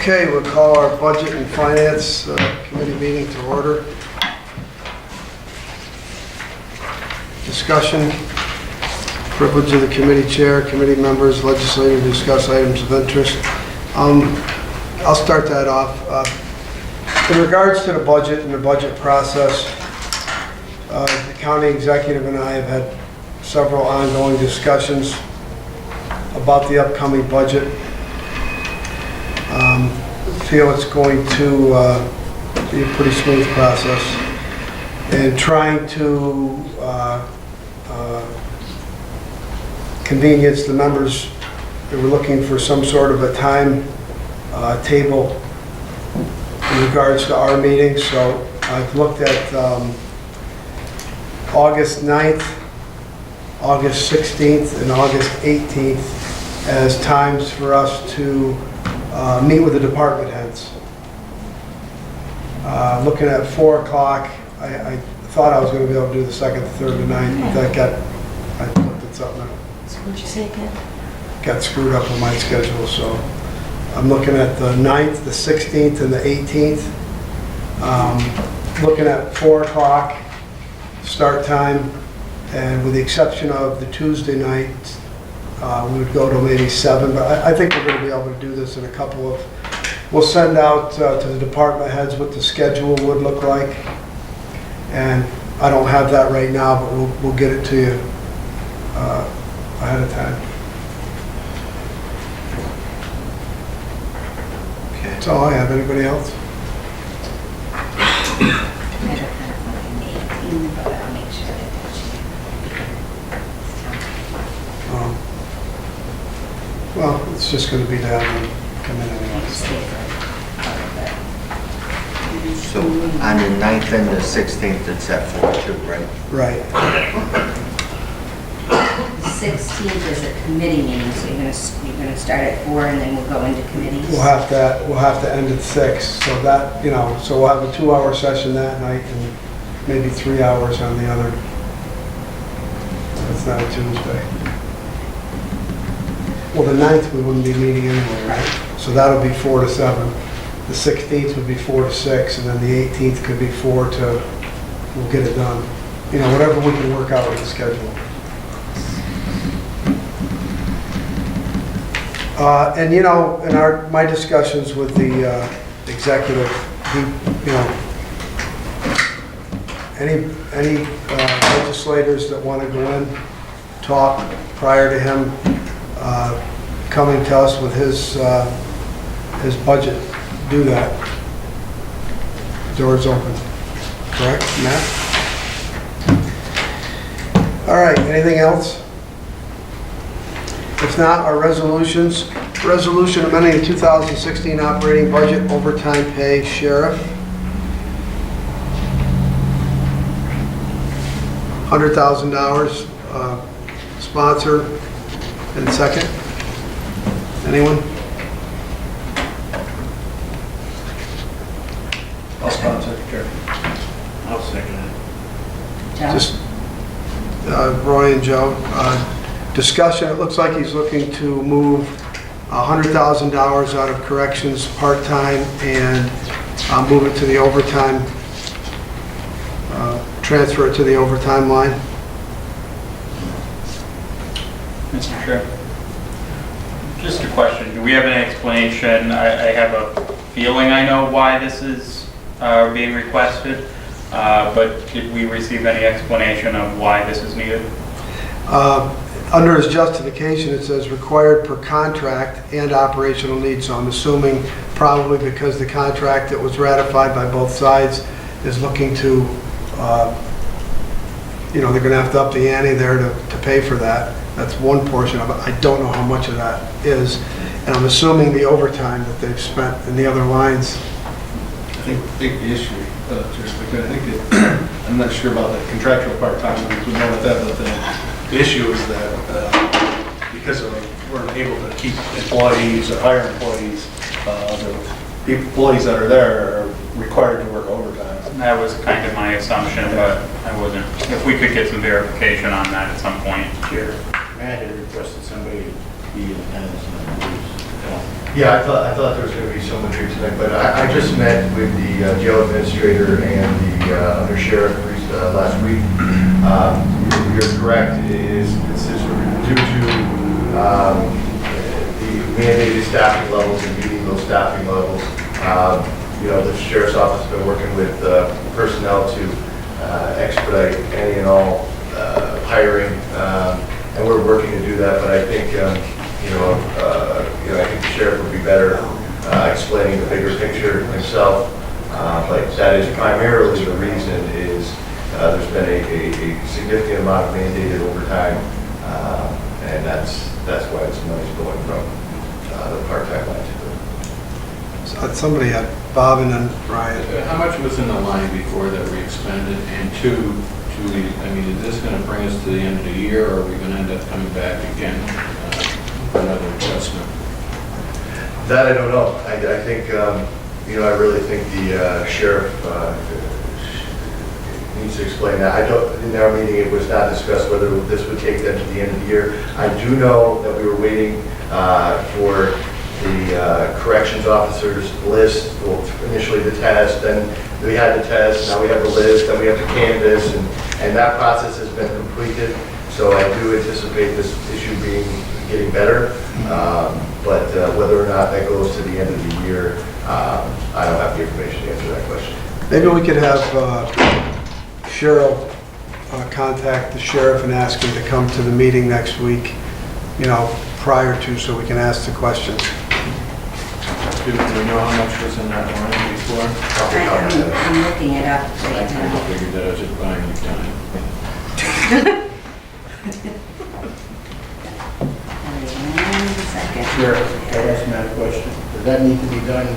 Okay, we'll call our Budget and Finance Committee meeting to order. Discussion, privilege of the committee chair, committee members, legislator to discuss items of interest. I'll start that off. In regards to the budget and the budget process, the county executive and I have had several ongoing discussions about the upcoming budget. Feel it's going to be a pretty smooth process, and trying to convenience the members. They were looking for some sort of a time table in regards to our meetings, so I've looked at August 9th, August 16th, and August 18th as times for us to meet with the department heads. Looking at 4 o'clock, I thought I was going to be able to do the 2nd, the 3rd, the 9th, but I looked at something that So what'd you say again? got screwed up on my schedule, so I'm looking at the 9th, the 16th, and the 18th. Looking at 4 o'clock start time, and with the exception of the Tuesday night, we would go to maybe 7, but I think we're going to be able to do this in a couple of, we'll send out to the department heads what the schedule would look like, and I don't have that right now, but we'll get it to you ahead of time. Okay. That's all I have. Anybody else? Well, it's just going to be to have them come in anyway. So on the 9th and the 16th, it's at 4 too, right? Right. The 16th is a committee meeting, so you're gonna start at 4 and then we'll go into committees. We'll have to end at 6, so that, so we'll have a 2-hour session that night and maybe 3 hours on the other. It's not a Tuesday. Well, the 9th we wouldn't be meeting anyway, right? So that'll be 4 to 7. The 16th would be 4 to 6, and then the 18th could be 4 to, we'll get it done. Whatever we can work out with the schedule. And in my discussions with the executive, any legislators that want to go in, talk prior to him coming to us with his budget, do that. Doors open. Correct, Matt? All right, anything else? If not, our resolutions. Resolution amending the 2016 operating budget, overtime pay, sheriff. $100,000, sponsor and second. Anyone? I'll sponsor, Chair. I'll second it. Joe? Just Roy and Joe. Discussion, it looks like he's looking to move $100,000 out of corrections part-time and move it to the overtime, transfer it to the overtime line. Mr. Chair, just a question. Do we have an explanation? I have a feeling I know why this is being requested, but did we receive any explanation of why this is needed? Under his justification, it says required per contract and operational needs. So I'm assuming probably because the contract that was ratified by both sides is looking to, they're going to have to up the ante there to pay for that. That's one portion of it. I don't know how much of that is. And I'm assuming the overtime that they've spent in the other lines. I think the issue, just because I think I'm not sure about the contractual part-time, we know what that, but the issue is that because we're able to keep employees or hire employees, the employees that are there are required to work overtime. That was kind of my assumption, but I wasn't. If we could get some verification on that at some point. Chair, Matt had requested somebody to be in attendance on the police. Yeah, I thought there was going to be someone here tonight, but I just met with the jail administrator and the undersheriff last week. You're correct, this is due to the mandated staffing levels and meeting those staffing levels. You know, the sheriff's office has been working with personnel to expedite any and all hiring, and we're working to do that, but I think I think the sheriff would be better explaining the bigger picture himself. But that is primarily the reason is there's been a significant amount of mandated overtime, and that's why this money's going from the part-time line to Somebody had Bob and then Ryan. How much was in the line before that we expended? And two, I mean, is this going to bring us to the end of the year, or are we going to end up coming back again for another adjustment? that. I don't know. I think I really think the sheriff needs to explain that. I don't. In our meeting, it was not discussed whether this would take them to the end of the year. I do know that we were waiting for the corrections officers list, well, initially the test, then we had the test, now we have the list, then we have the canvas, and that process has been completed. So I do anticipate this issue getting better, but whether or not that goes to the end of the year, I don't have the information to answer that question. Maybe we could have Cheryl contact the sheriff and ask him to come to the meeting next week, prior to, so we can ask the questions. Do we know how much was in that line before? I'm looking it up right I now. figured that I was just buying you time. One second. Sure, can I ask Matt a question? Does that need to be done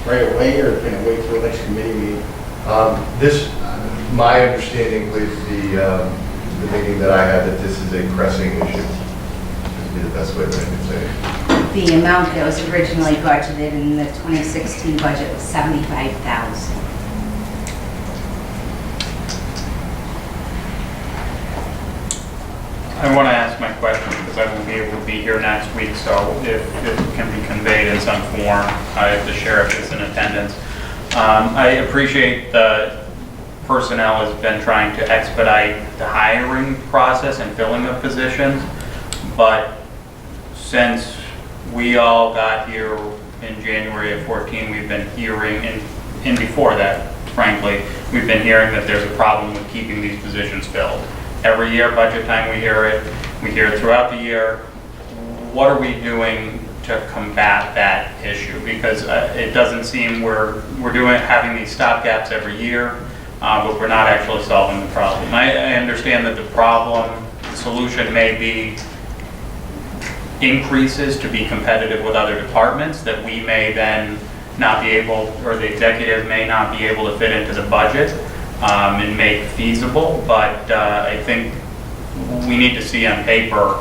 right away, or can it wait till the next committee meeting? My understanding with the meeting that I had, that this is a pressing issue. Would be the best way that I could say it. The amount that was originally budgeted in the 2016 budget was $75,000. I want to ask my question because I won't be able to be here next week, so if it can be conveyed in some form, if the sheriff is in attendance. I appreciate the personnel has been trying to expedite the hiring process and filling of positions, but since we all got here in January of 14, we've been hearing, and before that, frankly, we've been hearing that there's a problem with keeping these positions filled. Every year, budget time, we hear it throughout the year. What are we doing to combat that issue? Because it doesn't seem we're having these stopgaps every year, but we're not actually solving the problem. I understand that the solution may be increases to be competitive with other departments that we may then not be able, or the executive may not be able to fit into the budget and make feasible, but I think we need to see on paper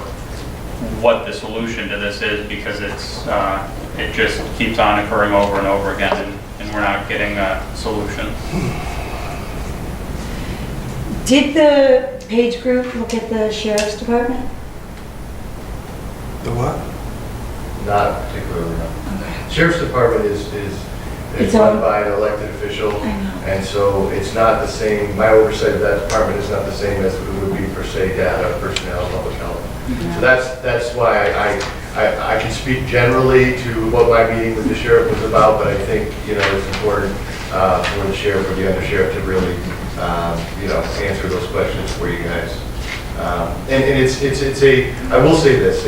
what the solution to this is, because it just keeps on occurring over and over again, and we're not getting a solution. Did the Page Group look at the sheriff's department? The what? Not particularly, no. Sheriff's Department is It's run all- by an elected official, I know. and so it's not the same, my oversight of that department is not the same as it would be for, say, data, personnel, public health. So that's why I can speak generally to what my meeting with the sheriff was about, but I think, it's important for the sheriff or the undersheriff to really, answer those questions for you guys. I will say this,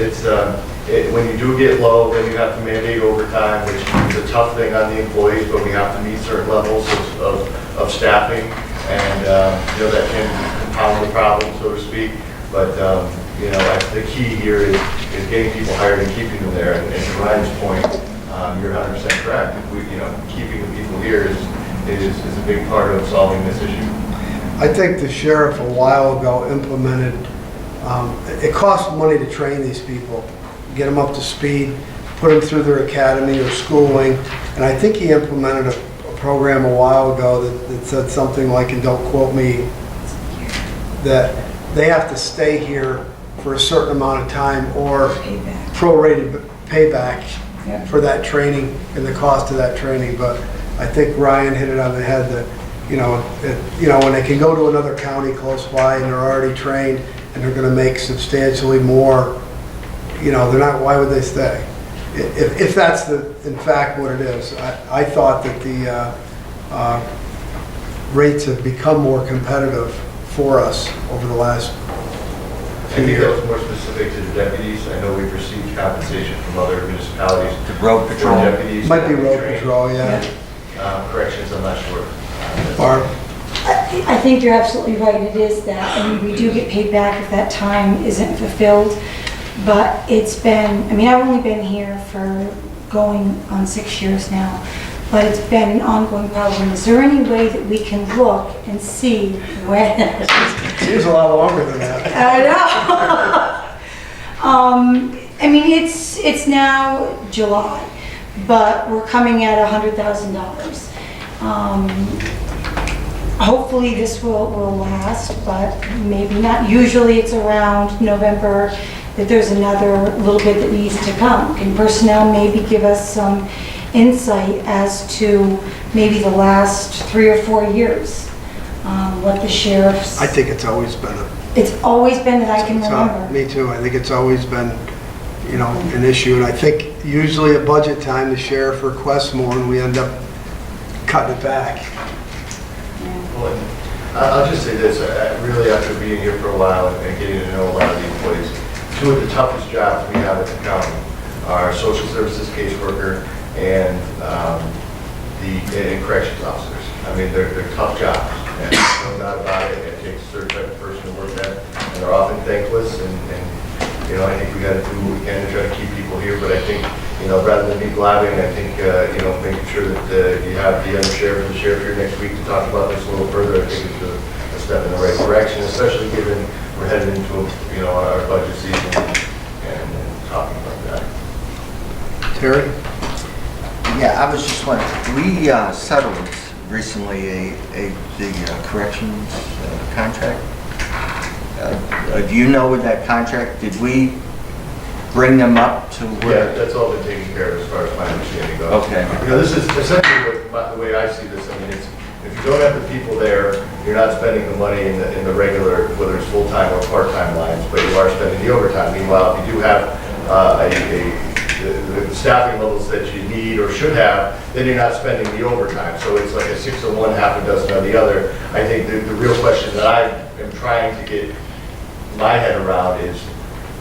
when you do get low, then you have to mandate overtime, which is a tough thing on the employees, but we have to meet certain levels of staffing, and, that can compound the problem, so to speak. But, the key here is getting people hired and keeping them there. And to Ryan's point, you're 100% correct. Keeping the people here is a big part of solving this issue. I think the sheriff a while ago implemented, it costs money to train these people, get them up to speed, put them through their academy or schooling, and I think he implemented a program a while ago that said something like, and don't quote me, that they have to stay here for a certain amount of time or prorated payback Yep. for that training and the cost of that training, but I think Ryan hit it on the head that, when they can go to another county close by and they're already trained and they're gonna make substantially more, they're not, why would they stay? If that's in fact what it is. I thought that the rates have become more competitive for us over the last I few think that years. was more specific to the deputies. I know we've received compensation from other municipalities. The road for patrol. deputies. Might be that road train. patrol, yeah. Corrections, I'm not sure. Barb? I think you're absolutely right, it is that. I mean, we do get paid back if that time isn't fulfilled, but it's been, I've only been here for going on 6 years now, but it's been an ongoing problem. Is there any way that we can look and see when? Seems a lot longer than that. I know. It's now July, but we're coming at $100,000. Hopefully this will last, but maybe not. Usually it's around November that there's another little bit that needs to come. Can personnel maybe give us some insight as to maybe the last 3 or 4 years? What the sheriff's... I think it's always been It's always been that I can remember. Me too. I think it's always been, an issue. And I think usually at budget time, the sheriff requests more and we end up cutting it back. Well, and I'll just say this, really after being here for a while and getting to know a lot of the employees, 2 of the toughest jobs we have at the county are social services caseworker and the corrections officers. They're tough jobs, and no doubt about it. It takes a certain type of person to work that, and they're often thankless. And I think we got to do what we can to try to keep people here. But I think, rather than be blabbing, I think making sure that you have the undersheriff and the sheriff here next week to talk about this a little further. I think it's a step in the right direction, especially given we're headed into our budget season and talking about that. Terry? Yeah, I was just wondering, we settled recently the corrections contract. Do you know with that contract, did we bring them up to Yeah, where? that's all been taken care of as far as my understanding goes. Okay. This is essentially the way I see this. It's, if you don't have the people there, you're not spending the money in the regular, whether it's full-time or part-time lines, but you are spending the overtime. Meanwhile, if you do have the staffing levels that you need or should have, then you're not spending the overtime. So it's like a 6 of one, half a dozen of the other. I think the real question that I am trying to get my head around is,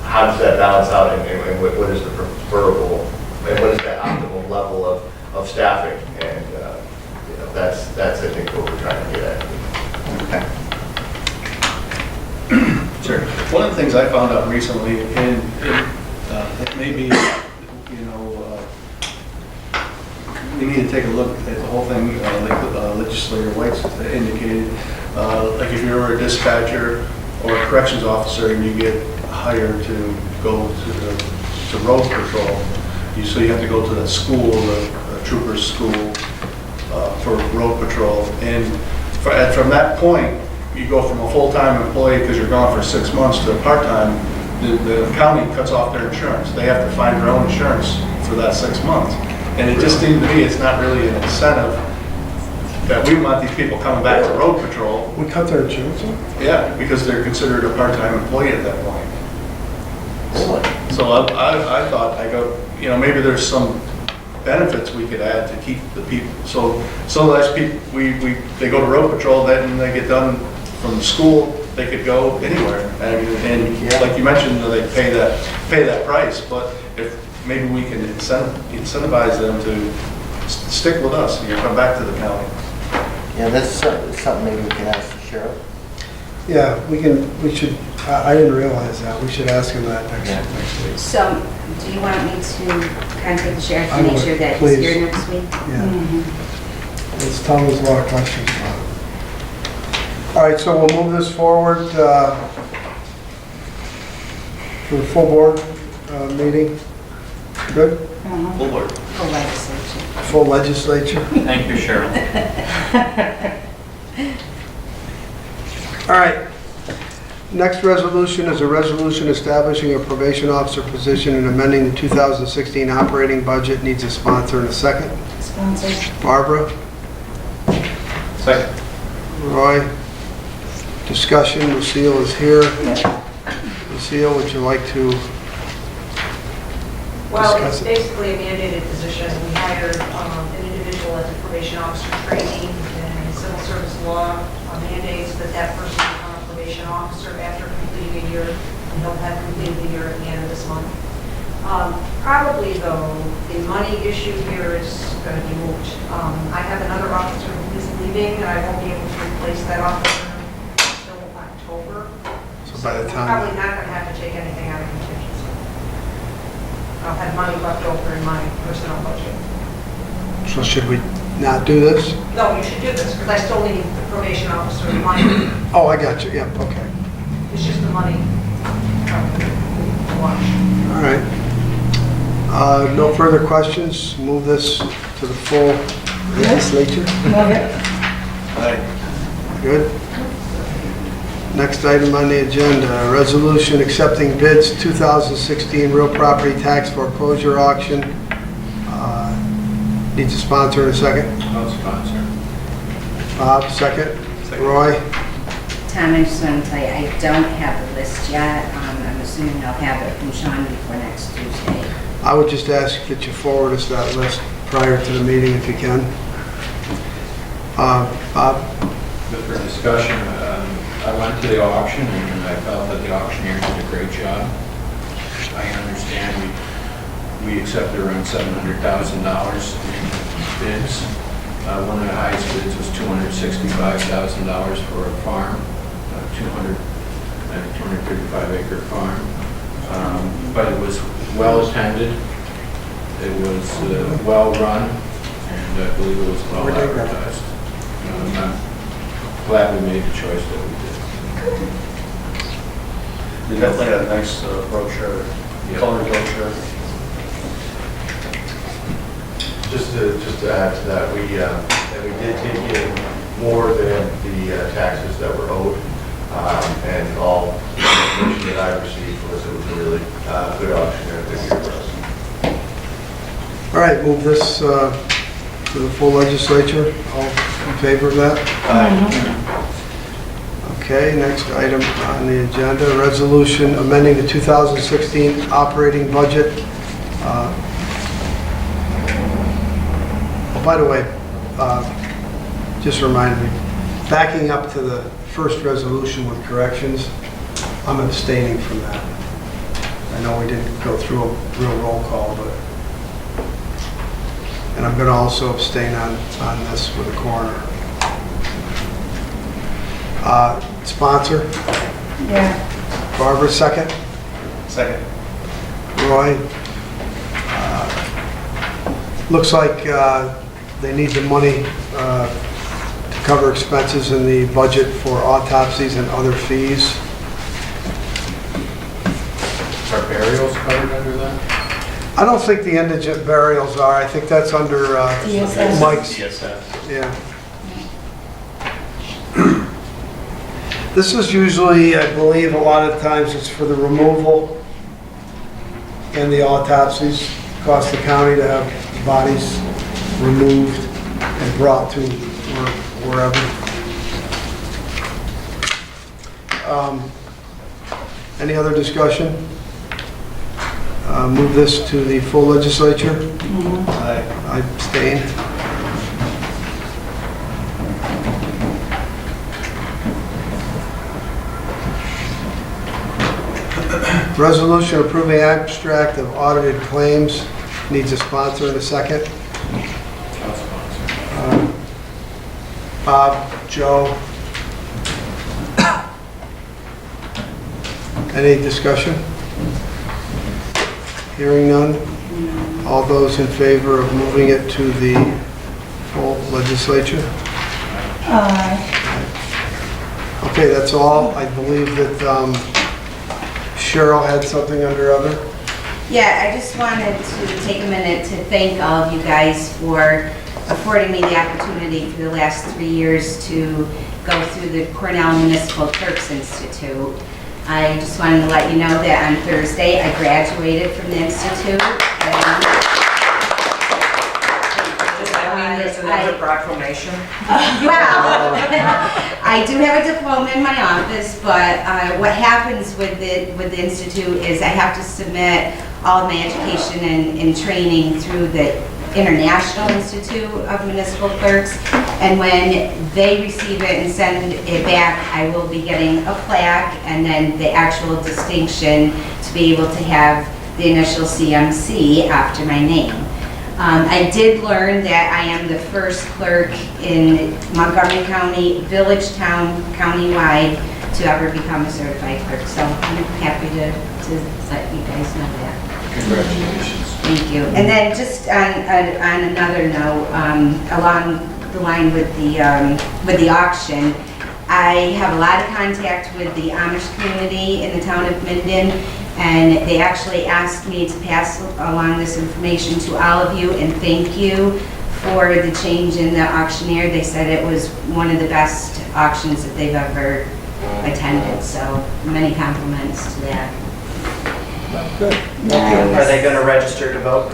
how does that balance out, and what is the preferable, and what is that optimal level of staffing? And that's I think what we're trying to get at. Okay. Sure. One of the things I found out recently, and maybe, we need to take a look at the whole thing, like Legislator White's indicated. Like if you're a dispatcher or a corrections officer and you get hired to go to road patrol, so you have to go to the school, the trooper's school for road patrol. And from that point, you go from a full-time employee because you're gone for 6 months to a part-time. The county cuts off their insurance. They have to find their own insurance for that 6 months. And it just seems to me it's not really an incentive that we want these people coming back to road patrol. We cut their insurance off? Yeah, because they're considered a part-time employee at that point. So I thought, maybe there's some benefits we could add to keep the people. So as people, they go to road patrol, then they get done from school, they could go anywhere. And like you mentioned, they pay that price. But if maybe we can incentivize them to stick with us and come back to the county. Yeah, that's something maybe we can ask the sheriff. Yeah, we should, I didn't realize that. We should ask him that next week. So, do you want me to contact the sheriff I to make would, sure that he's please. here next week? Yeah. Let's tell him there's a lot of questions about it. All right, so we'll move this forward for the full board meeting. Good? Full board. For legislature. Full legislature. Thank you, Cheryl. All right. Next resolution is a resolution establishing a probation officer position and amending the 2016 operating budget. Needs a sponsor in a second. Sponsor. Barbara? Second. Roy? Discussion, Lucille is here. Lucille, would you like to Well, discuss it's it? basically a mandated position. We hired an individual at the probation officer training and civil service law mandates that that person become a probation officer after completing a year, and he'll have completed the year at the end of this month. Probably, though, the money issue here is going to be moot. I have another officer who is leaving, and I won't be able to replace that officer until October. So by the We're time, probably not going to have to take anything out of contingency. I'll have money left over in my personnel budget. so should we not do this? No, you should do this, because I still need the probation officer money. Oh, I got you, yeah, okay. It's just the money. Watch. All right. No further questions. Move this to the full legislature. Love it. Aye. Good. Next item on the agenda, resolution accepting bids 2016 real property tax foreclosure auction. Needs a sponsor in a second. I'll sponsor. Bob, second. Roy? Tom, I just want to tell you, I don't have the list yet. I'm assuming I'll have it from Sean before next Tuesday. I would just ask that you forward us that list prior to the meeting if you can. Bob? But for discussion, I went to the auction and I felt that the auctioneer did a great job. I understand we accepted around $700,000 in bids. One of the highest bids was $265,000 for a farm, 235 acre farm. But it was well attended, it was well run, and I believe it was well advertised. I'm glad we made the choice that we did. You definitely had a nice brochure, colored brochure. Just to add to that, we did take in more than the taxes that were owed, and all the information that I received was it was a really good auction and a good year for us. All right, move this to the full legislature. All in favor of that? Okay, next item on the agenda, resolution amending the 2016 operating budget. By the way, just reminded me, backing up to the first resolution with corrections, I'm abstaining from that. I know we didn't go through a real roll call, but, and I'm going to also abstain on this with the coroner. Sponsor? Yeah. Barbara, second. Second. Roy? Looks like they need the money to cover expenses in the budget for autopsies and other fees. Are burials covered under that? I don't think the indigent burials are. I think that's under DSS. Mike's. DSS. Yeah. This is usually, I believe, a lot of times it's for the removal and the autopsies. Cost the county to have bodies removed and brought to wherever. Any other discussion? Move this to the full legislature. I abstain. Resolution approving abstract of audited claims. Needs a sponsor in a second. I'll sponsor. Bob, Joe. Any discussion? Hearing none. All those in favor of moving it to the full legislature? Okay, that's all. I believe that Cheryl had something under other. Yeah, I just wanted to take a minute to thank all of you guys for affording me the opportunity for the last 3 years to go through the Cornell Municipal Clerks Institute. I just wanted to let you know that on Thursday, I graduated from the Institute. Does that mean there's another proclamation? Well, I do have a diploma in my office, but what happens with the Institute is I have to submit all of my education and training through the International Institute of Municipal Clerks, and when they receive it and send it back, I will be getting a plaque and then the actual distinction to be able to have the initial CMC after my name. I did learn that I am the first clerk in Montgomery County, village, town, countywide, to ever become a certified clerk, so I'm happy to let you guys know that. Congratulations. Thank you. And then just on another note, along the line with the auction, I have a lot of contact with the Amish community in the town of Minden, and they actually asked me to pass along this information to all of you and thank you for the change in the auctioneer. They said it was one of the best auctions that they've ever attended, so many compliments to that. Good. Are they going to register to vote?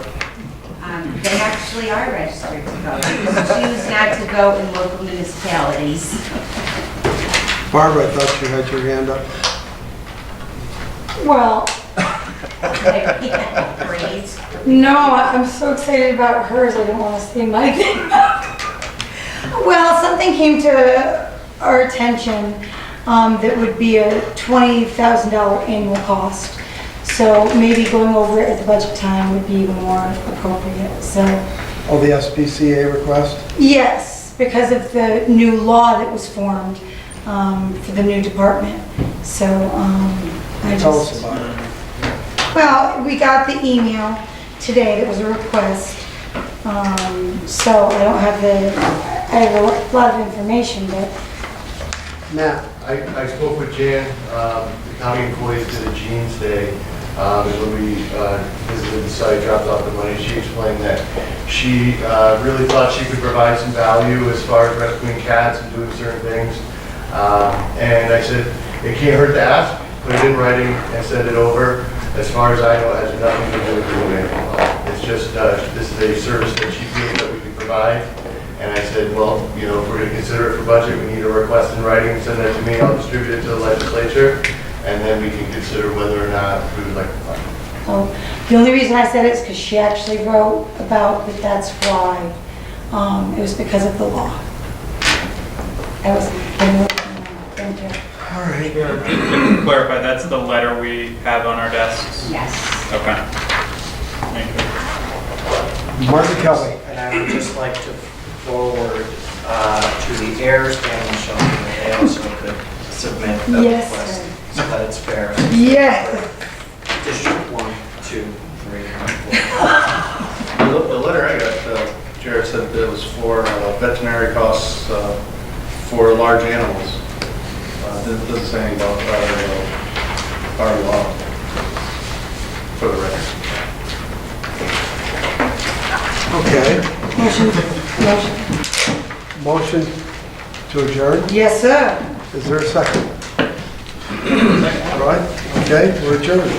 They actually are registered to vote. Choose not to vote in local municipalities. Barbara, I thought you had your hand up. Well, Great. no, I'm so excited about hers, I don't want to say my thing. Well, something came to our attention that would be a $20,000 annual cost. So maybe going over it at the budget time would be even more appropriate, so. Oh, the SPCA request? Yes, because of the new law that was formed for the new department. So I Tell us just, about it. well, we got the email today that was a request. So I don't have I have a lot of information, but Matt? I spoke with Jan, the county employees did a Jeans Day, and when we visited the site, dropped off the money, she explained that she really thought she could provide some value as far as rescuing cats and doing certain things. And I said, it can't hurt to ask, put it in writing and send it over. As far as I know, it has nothing to do with doing anything. It's just, this is a service that she feels that we can provide. And I said, well, you know, if we're going to consider it for budget, we need a request in writing, send that to me, I'll distribute it to the legislature, and then we can consider whether or not we would like to fund it. the only reason I said it is because she actually wrote about that that's why. It was because of the law. That was, thank you. All right. To clarify, that's the letter we have on our desks? Yes. Okay. Thank you. Martha Kelly. And I would just like to forward to the heirs and Michelle, that they also could submit the Yes, request sir. so that it's fair. Yes. District 1, 2, 3, and 4. The letter I got, Jared said it was for veterinary costs for large animals. It doesn't say anything about our law, for the record. Okay. Motion to adjourn? Yes, sir. Is there a second? All right, okay, we're adjourned.